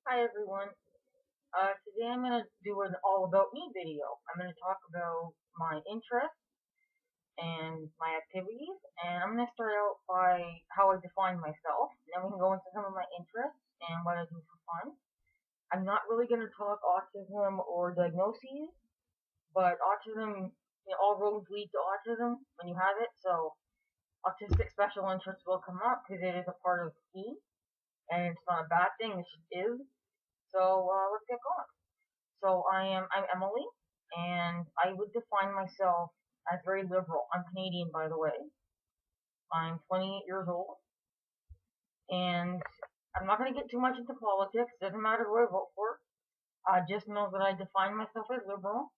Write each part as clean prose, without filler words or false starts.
Hi everyone. Today I'm going to do an all about me video. I'm going to talk about my interests and my activities, and I'm going to start out by how I define myself. Then we can go into some of my interests and what I do for fun. I'm not really going to talk autism or diagnoses, but autism, all roads lead to autism when you have it. So autistic special interests will come up because it is a part of me, and it's not a bad thing. It just is. So let's get going. So I'm Emily, and I would define myself as very liberal. I'm Canadian, by the way. I'm 28 years old, and I'm not going to get too much into politics. Doesn't matter who I vote for. Just know that I define myself as liberal.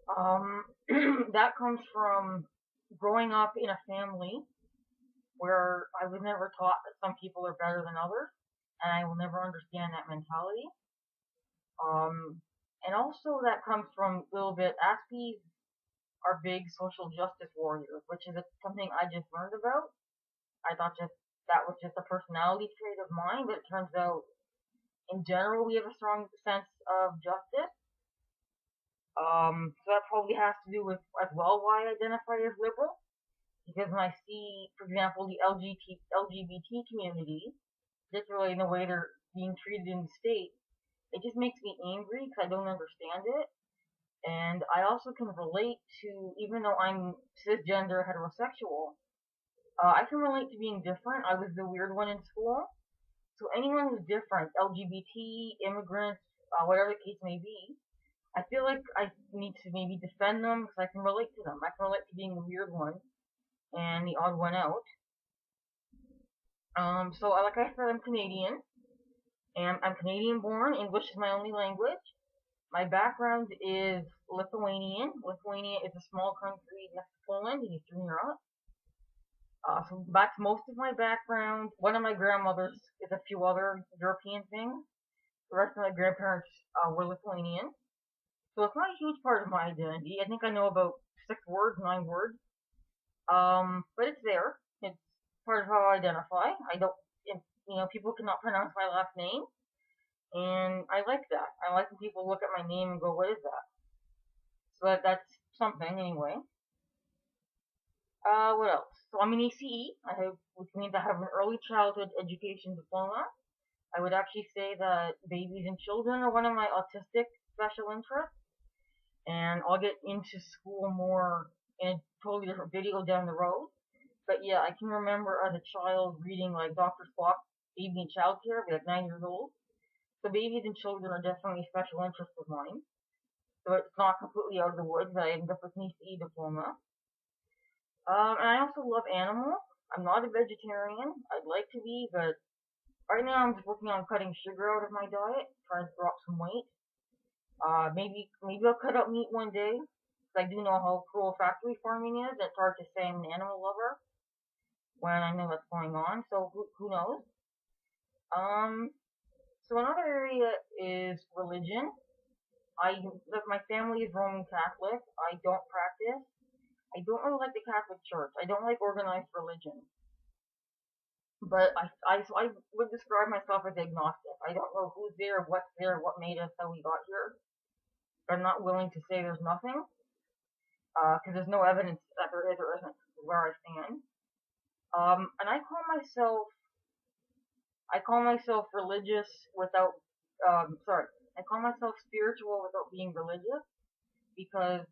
Um, that comes from growing up in a family where I was never taught that some people are better than others, and I will never understand that mentality. Um, and also that comes from a little bit Aspies are big social justice warriors, which is something I just learned about. I thought just that was just a personality trait of mine, but it turns out in general we have a strong sense of justice. So that probably has to do with as well why I identify as liberal. Because when I see, for example, the LGBT community, particularly in the way they're being treated in the state, it just makes me angry because I don't understand it. And I also can relate to, even though I'm cisgender heterosexual, I can relate to being different. I was the weird one in school. So anyone who's different, LGBT, immigrants, whatever the case may be, I feel like I need to maybe defend them because I can relate to them. I can relate to being the weird one and the odd one out. So like I said, I'm Canadian, and I'm Canadian born. English is my only language. My background is Lithuanian. Lithuania is a small country next to Poland in Eastern Europe. So that's most of my background. One of my grandmothers is a few other European things. The rest of my grandparents were Lithuanian. So it's not a huge part of my identity. I think I know about 6 words, 9 words. But it's there. It's part of how I identify. I don't, people cannot pronounce my last name, and I like that. I like when people look at my name and go, "What is that?" So that's something anyway. What else? So I'm an ECE, which means I have an early childhood education diploma. I would actually say that babies and children are one of my autistic special interests, and I'll get into school more in a totally different video down the road. But yeah, I can remember as a child reading like Dr. Spock, Baby in Child Care, like 9 years old. So babies and children are definitely a special interest of mine. So it's not completely out of the woods that I ended up with an ECE diploma. And I also love animals. I'm not a vegetarian. I'd like to be, but right now I'm just working on cutting sugar out of my diet, trying to drop some weight. Maybe I'll cut out meat one day. 'Cause I do know how cruel factory farming is. It's hard to say I'm an animal lover when I know what's going on. So who knows? Um, so another area is religion. My family is Roman Catholic. I don't practice. I don't really like the Catholic Church. I don't like organized religion. But I would describe myself as agnostic. I don't know who's there, what made us, how we got here. I'm not willing to say there's nothing, because there's no evidence that there is or isn't where I stand. And I call myself religious without, sorry, I call myself spiritual without being religious because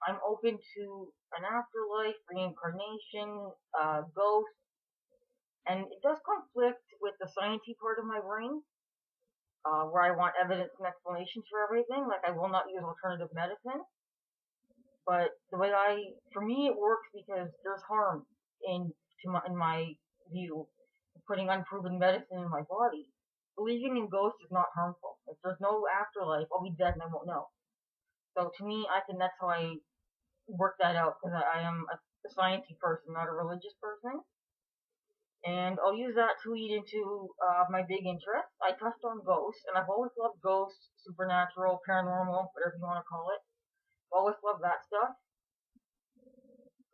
I'm open to an afterlife, reincarnation, ghosts, and it does conflict with the sciencey part of my brain, where I want evidence and explanations for everything. Like I will not use alternative medicine, but for me, it works because there's harm in my view, putting unproven medicine in my body. Believing in ghosts is not harmful. If there's no afterlife, I'll be dead and I won't know. So to me, that's how I work that out because I am a sciencey person, not a religious person. And I'll use that to lead into my big interest. I touched on ghosts, and I've always loved ghosts, supernatural, paranormal, whatever you want to call it. I've always loved that stuff.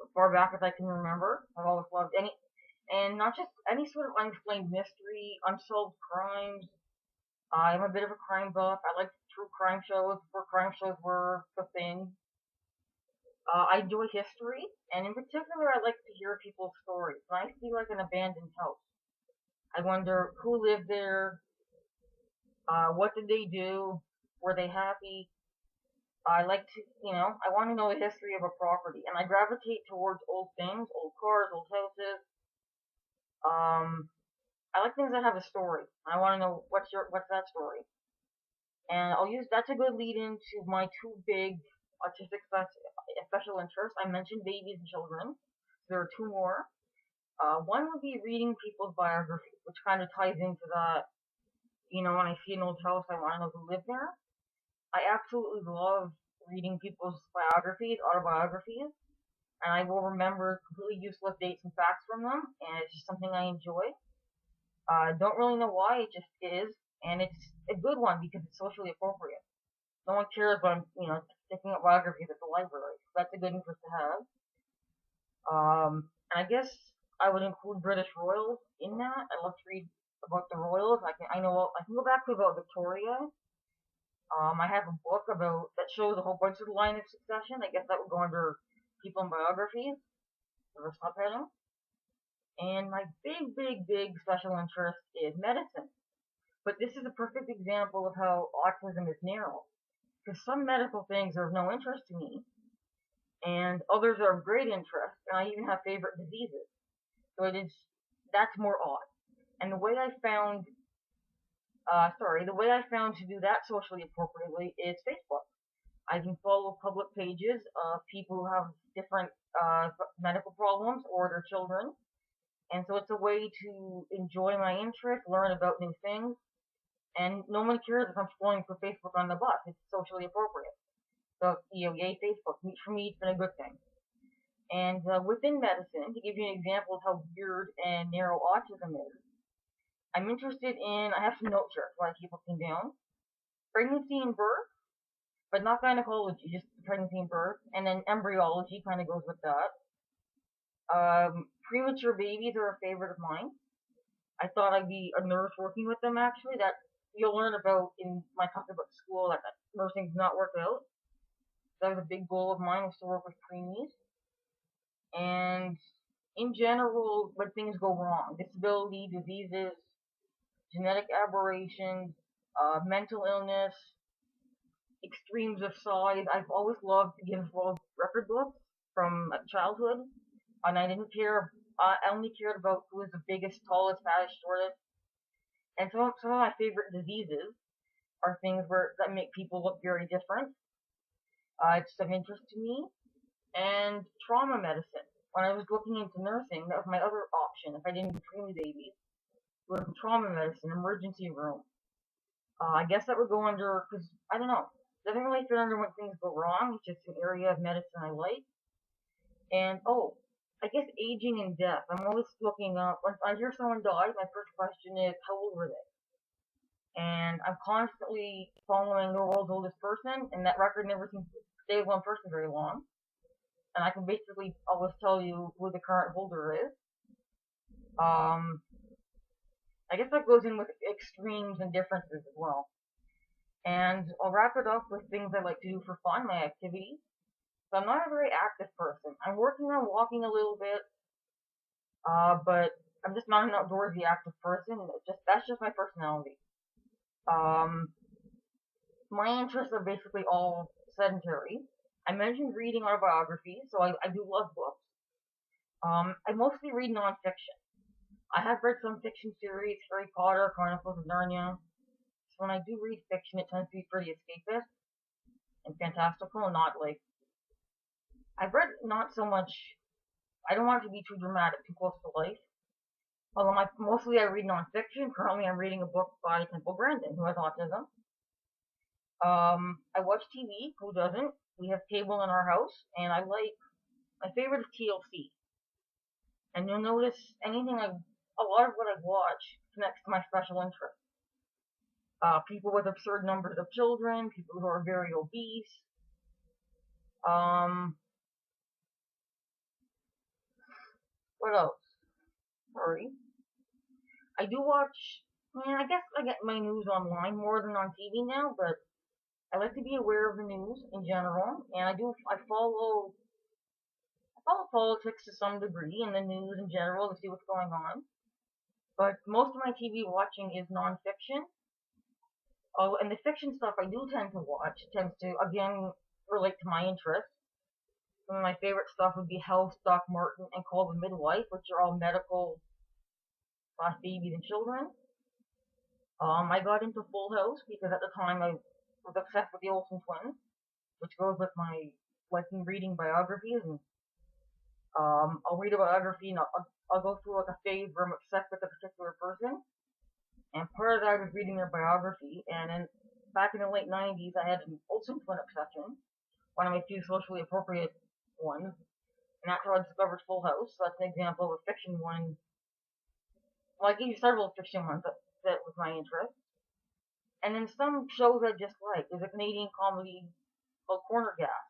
As far back as I can remember, I've always loved and not just any sort of unexplained mystery, unsolved crimes, I'm a bit of a crime buff. I like true crime shows before crime shows were the thing. I enjoy history, and in particular, I like to hear people's stories. When I see like an abandoned house, I wonder who lived there, what did they do, were they happy? I like to, I want to know the history of a property, and I gravitate towards old things, old cars, old houses. Um, I like things that have a story. I want to know what's that story, and I'll use that's a good lead into my two big autistic special interests. I mentioned babies and children. There are two more. One would be reading people's biographies, which kind of ties into that. When I see an old house, I want to know who lived there. I absolutely love reading people's biographies, autobiographies, and I will remember completely useless dates and facts from them, and it's just something I enjoy. I don't really know why, it just is, and it's a good one because it's socially appropriate. No one cares about, picking up biographies at the library. So that's a good interest to have. And I guess I would include British royals in that. I love to read about the royals. I can go back to about Victoria. I have a book about that shows a whole bunch of the line of succession. I guess that would go under people in biographies or subheading. And my big, big, big special interest is medicine. But this is a perfect example of how autism is narrow. Because some medical things are of no interest to me, and others are of great interest, and I even have favorite diseases. So that's more odd. And the way I found to do that socially appropriately is Facebook. I can follow public pages of people who have different medical problems or their children. And so it's a way to enjoy my interest, learn about new things, and no one cares if I'm scrolling through Facebook on the bus. It's socially appropriate. So, yay Facebook. For me, it's been a good thing. And within medicine, to give you an example of how weird and narrow autism is, I'm interested in, I have some notes here, so I keep looking down. Pregnancy and birth, but not gynecology, just pregnancy and birth. And then embryology kind of goes with that. Premature babies are a favorite of mine. I thought I'd be a nurse working with them, actually. That you'll learn about in my talk about school that nursing does not work out. That was a big goal of mine, was to work with preemies. And in general, when things go wrong, disability, diseases, genetic aberrations, mental illness, extremes of size. I've always loved to get involved record books from childhood, and I didn't care. I only cared about who was the biggest, tallest, fattest, shortest. And some of my favorite diseases are things that make people look very different. It's of interest to me. And trauma medicine. When I was looking into nursing, that was my other option if I didn't do preemie babies. Was trauma medicine, emergency room. I guess that would go under, because, I don't know, it doesn't really fit under when things go wrong. It's just an area of medicine I like. And, I guess aging and death. I'm always looking up, when I hear someone die, my first question is, how old were they? And I'm constantly following the world's oldest person, and that record never seems to stay with one person very long. And I can basically always tell you who the current holder is. I guess that goes in with extremes and differences as well. And I'll wrap it up with things I like to do for fun, my activities. So I'm not a very active person. I'm working on walking a little bit, but I'm just not an outdoorsy active person. That's just my personality. My interests are basically all sedentary. I mentioned reading autobiographies, so I do love books. I mostly read nonfiction. I have read some fiction series, Harry Potter, Chronicles of Narnia. So when I do read fiction, it tends to be pretty escapist and fantastical, not like... I've read not so much... I don't want it to be too dramatic, too close to life. Although mostly I read nonfiction. Currently I'm reading a book by Temple Grandin, who has autism. I watch TV, who doesn't? We have cable in our house, and my favorite is TLC. And you'll notice a lot of what I watch connects to my special interest. People with absurd numbers of children, people who are very obese. What else? Sorry. I do watch And I guess I get my news online more than on TV now, but I like to be aware of the news in general, and I follow politics to some degree and the news in general to see what's going on. But most of my TV watching is nonfiction. Oh, and the fiction stuff I do tend to watch tends to again relate to my interests. Some of my favorite stuff would be Health, Doc Martin, and Call the Midwife, which are all medical slash babies and children. I got into Full House because at the time I was obsessed with the Olsen twins, which goes with my liking reading biographies. And I'll read a biography and I'll go through like a phase where I'm obsessed with a particular person. And part of that was reading their biography. And then back in the late 90s, I had an Olsen twin obsession, one of my few socially appropriate ones. And that's how I discovered Full House. So that's an example of a fiction one. Well, I gave you several fiction ones that was my interest. And then some shows I just like. There's a Canadian comedy called Corner Gas.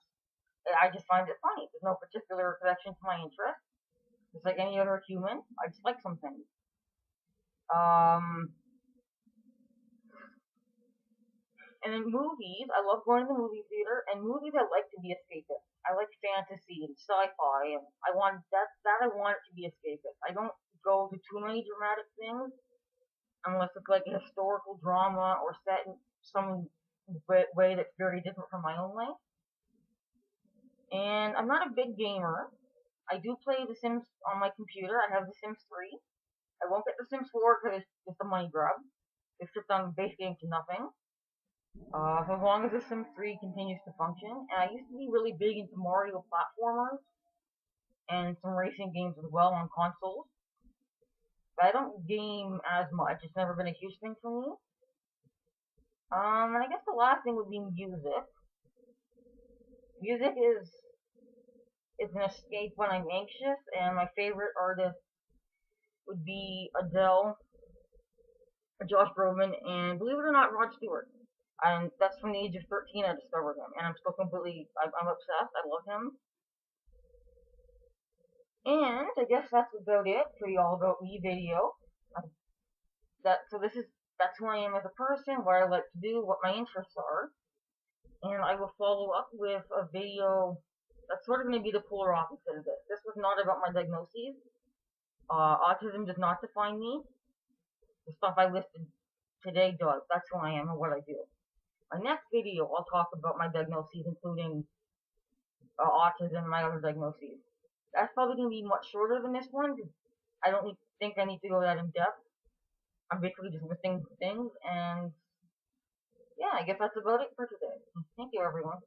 I just find it funny. There's no particular connection to my interest. Just like any other human, I just like some things. And then movies, I love going to the movie theater. And movies, I like to be escapist. I like fantasy and sci-fi, and I want that I want it to be escapist. I don't go to too many dramatic things unless it's like a historical drama or set in some way that's very different from my own life. And I'm not a big gamer. I do play The Sims on my computer. I have The Sims 3. I won't get The Sims 4 because it's just a money grab. They stripped down the base game to nothing. So as long as The Sims 3 continues to function, and I used to be really big into Mario platformers and some racing games as well on consoles. But I don't game as much. It's never been a huge thing for me. And I guess the last thing would be music. Music is an escape when I'm anxious, and my favorite artist would be Adele, Josh Groban, and believe it or not, Rod Stewart. And that's from the age of 13 I discovered him, and I'm still I'm obsessed. I love him. And I guess that's about it for the All About Me video. That's who I am as a person, what I like to do, what my interests are, and I will follow up with a video that's sort of going to be the polar opposite of this. This was not about my diagnoses. Autism does not define me. The stuff I listed today does. That's who I am and what I do. My next video, I'll talk about my diagnoses, including autism and my other diagnoses. That's probably going to be much shorter than this one because I don't think I need to go that in depth. I'm basically just listing things, and yeah, I guess that's about it for today. Thank you, everyone.